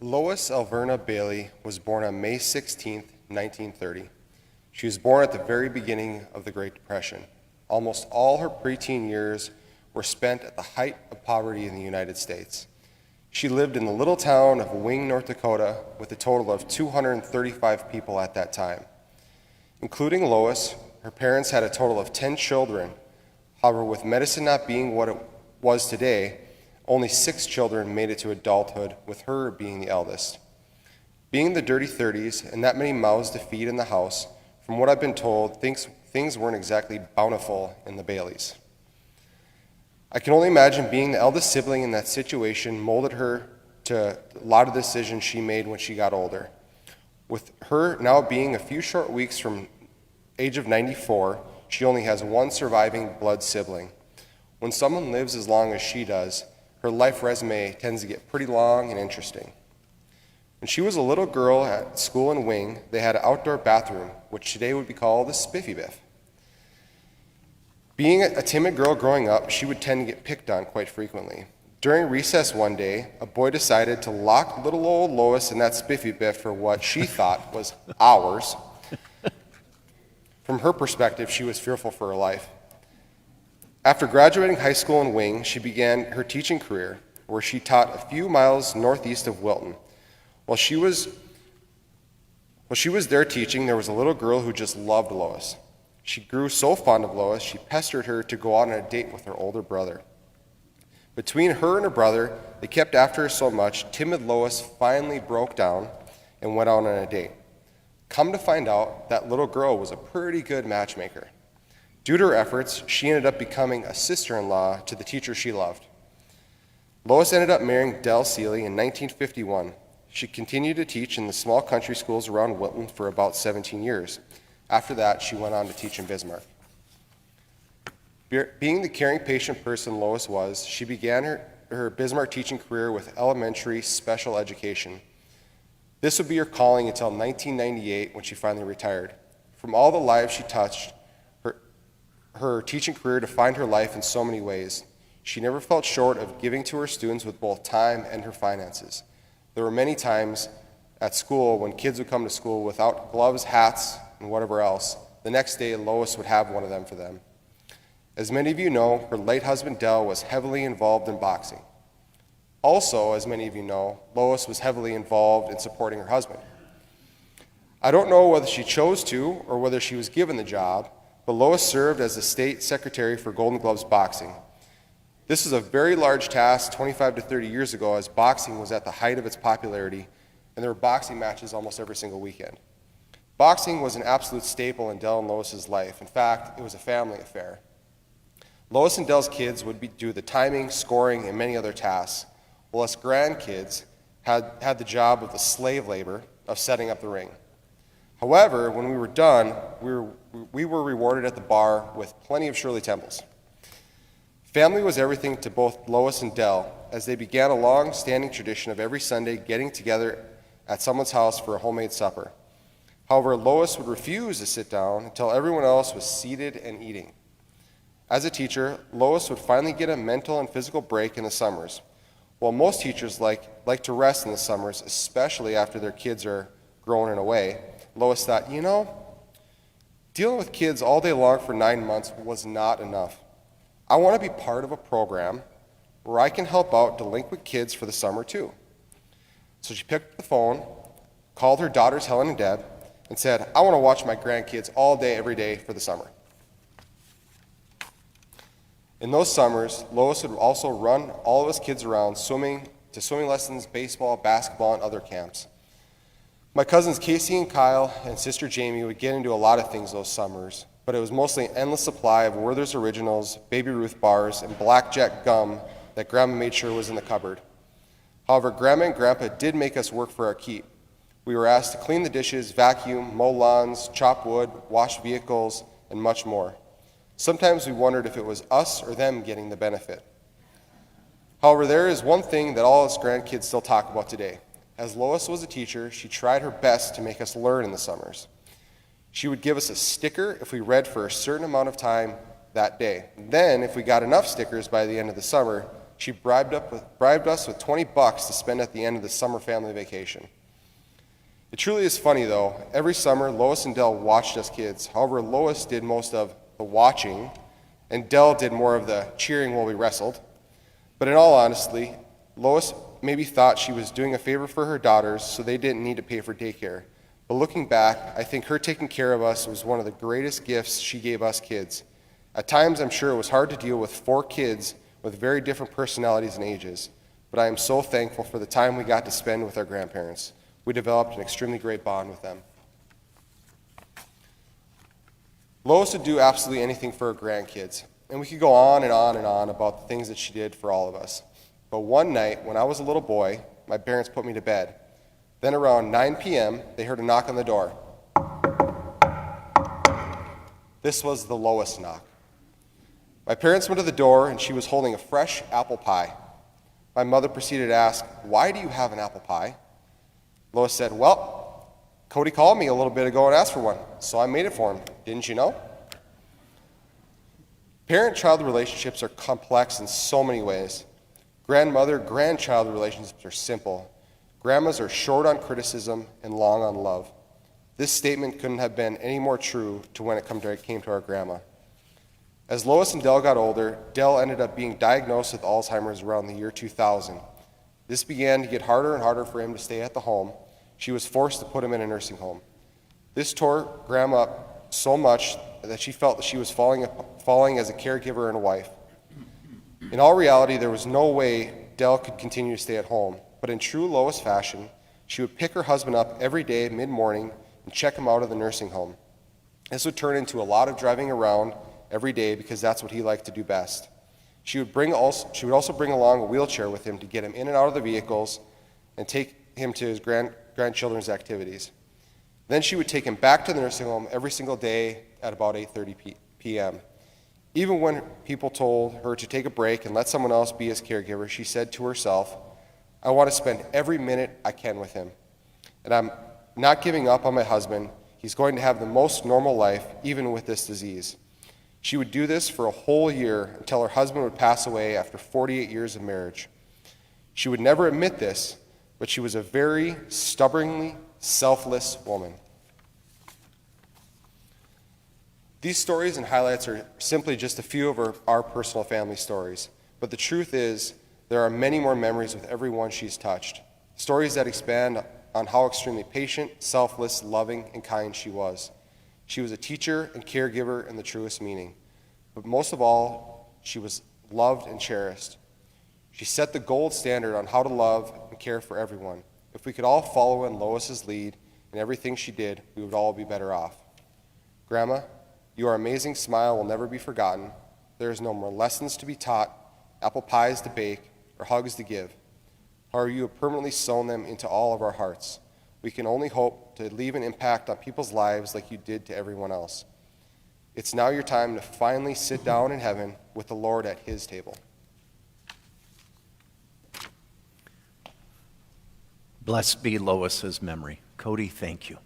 Lois Alverna Bailey was born on May 16, 1930. She was born at the very beginning of the Great Depression. Almost all her preteen years were spent at the height of poverty in the United States. She lived in the little town of Wing, North Dakota, with a total of 235 people at that time. Including Lois, her parents had a total of 10 children. However, with medicine not being what it was today, only 6 children made it to adulthood, with her being the eldest. Being the dirty 30s and that many mouths to feed in the house, from what I've been told, things weren't exactly bountiful in the Baileys. I can only imagine being the eldest sibling in that situation molded her to a lot of the decisions she made when she got older. With her now being a few short weeks from age of 94, she only has one surviving blood sibling. When someone lives as long as she does, her life resume tends to get pretty long and interesting. When she was a little girl at school in Wing, they had an outdoor bathroom, which today would be called a spiffy biff. Being a timid girl growing up, she would tend to get picked on quite frequently. During recess one day, a boy decided to lock little old Lois in that spiffy biff for what she thought was hours. From her perspective, she was fearful for her life. After graduating high school in Wing, she began her teaching career, where she taught a few miles northeast of Wilton. While she was there teaching, there was a little girl who just loved Lois. She grew so fond of Lois, she pestered her to go out on a date with her older brother. Between her and her brother, they kept after her so much, timid Lois finally broke down and went out on a date. Come to find out, that little girl was a pretty good matchmaker. Due to her efforts, she ended up becoming a sister-in-law to the teacher she loved. Lois ended up marrying Seelye in 1951. She continued to teach in the small country schools around Wilton for about 17 years. After that, she went on to teach in Bismarck. Being the caring, patient person Lois was, she began her Bismarck teaching career with elementary special education. This would be her calling until 1998 when she finally retired. From all the lives she touched, her teaching career defined her life in so many ways. She never felt short of giving to her students with both time and her finances. There were many times at school when kids would come to school without gloves, hats, and whatever else. The next day, Lois would have one of them for them. As many of you know, her late husband Del was heavily involved in boxing. Also, as many of you know, Lois was heavily involved in supporting her husband. I don't know whether she chose to or whether she was given the job, but Lois served as the state secretary for Golden Gloves Boxing. This was a very large task 25 to 30 years ago, as boxing was at the height of its popularity, and there were boxing matches almost every single weekend. Boxing was an absolute staple in Del and Lois's life. In fact, it was a family affair. Lois and Del's kids would do the timing, scoring, and many other tasks, while us grandkids had the job of the slave labor of setting up the ring. However, when we were done, we were rewarded at the bar with plenty of Shirley Temples. Family was everything to both Lois and Del, as they began a long-standing tradition of every Sunday getting together at someone's house for a homemade supper. However, Lois would refuse to sit down until everyone else was seated and eating. As a teacher, Lois would finally get a mental and physical break in the summers. While most teachers like to rest in the summers, especially after their kids are grown and away, Lois thought, dealing with kids all day long for 9 months was not enough. I want to be part of a program where I can help out delinquent kids for the summer too. So she picked up the phone, called her daughters Helen and Deb, and said, I want to watch my grandkids all day, every day for the summer. In those summers, Lois would also run all of us kids around swimming lessons, baseball, basketball, and other camps. My cousins Casey and Kyle and sister Jamie would get into a lot of things those summers, but it was mostly an endless supply of Werther's Originals, Baby Ruth bars, and blackjack gum that Grandma made sure was in the cupboard. However, Grandma and Grandpa did make us work for our keep. We were asked to clean the dishes, vacuum, mow lawns, chop wood, wash vehicles, and much more. Sometimes we wondered if it was us or them getting the benefit. However, there is one thing that all us grandkids still talk about today. As Lois was a teacher, she tried her best to make us learn in the summers. She would give us a sticker if we read for a certain amount of time that day. Then, if we got enough stickers by the end of the summer, She bribed us with $20 to spend at the end of the summer family vacation. It truly is funny, though. Every summer, Lois and Dell watched us kids. However, Lois did most of the watching, and Dell did more of the cheering while we wrestled. But in all honesty, Lois maybe thought she was doing a favor for her daughters so they didn't need to pay for daycare. But looking back, I think her taking care of us was one of the greatest gifts she gave us kids. At times, I'm sure it was hard to deal with 4 kids with very different personalities and ages, but I am so thankful for the time we got to spend with our grandparents. We developed an extremely great bond with them. Lois would do absolutely anything for her grandkids, and we could go on and on and on about the things that she did for all of us. But one night, when I was a little boy, my parents put me to bed. Then around 9 p.m., they heard a knock on the door. This was the Lois knock. My parents went to the door, and she was holding a fresh apple pie. My mother proceeded to ask, "Why do you have an apple pie?" Lois said, "Well, Cody called me a little bit ago and asked for one, so I made it for him. Didn't you know?" Parent-child relationships are complex in so many ways. Grandmother-grandchild relationships are simple. Grandmas are short on criticism and long on love. This statement couldn't have been any more true to when it came to our grandma. As Lois and Dell got older, Dell ended up being diagnosed with Alzheimer's around the year 2000. This began to get harder and harder for him to stay at the home. She was forced to put him in a nursing home. This tore Grandma up so much that she felt that she was falling as a caregiver and a wife. In all reality, there was no way Dell could continue to stay at home, but in true Lois fashion, she would pick her husband up every day mid-morning and check him out of the nursing home. This would turn into a lot of driving around every day because that's what he liked to do best. She would also bring along a wheelchair with him to get him in and out of the vehicles and take him to his grandchildren's activities. Then she would take him back to the nursing home every single day at about 8:30 p.m. Even when people told her to take a break and let someone else be his caregiver, she said to herself, "I want to spend every minute I can with him. And I'm not giving up on my husband. He's going to have the most normal life, even with this disease." She would do this for a whole year until her husband would pass away after 48 years of marriage. She would never admit this, but she was a very stubbornly selfless woman. These stories and highlights are simply just a few of our personal family stories, but the truth is there are many more memories with every one she's touched, stories that expand on how extremely patient, selfless, loving, and kind she was. She was a teacher and caregiver in the truest meaning, but most of all, she was loved and cherished. She set the gold standard on how to love and care for everyone. If we could all follow in Lois's lead in everything she did, we would all be better off. Grandma, your amazing smile will never be forgotten. There is no more lessons to be taught, apple pies to bake, or hugs to give. However, you have permanently sown them into all of our hearts. We can only hope to leave an impact on people's lives like you did to everyone else. It's now your time to finally sit down in heaven with the Lord at his table. Blessed be Lois's memory. Cody, thank you.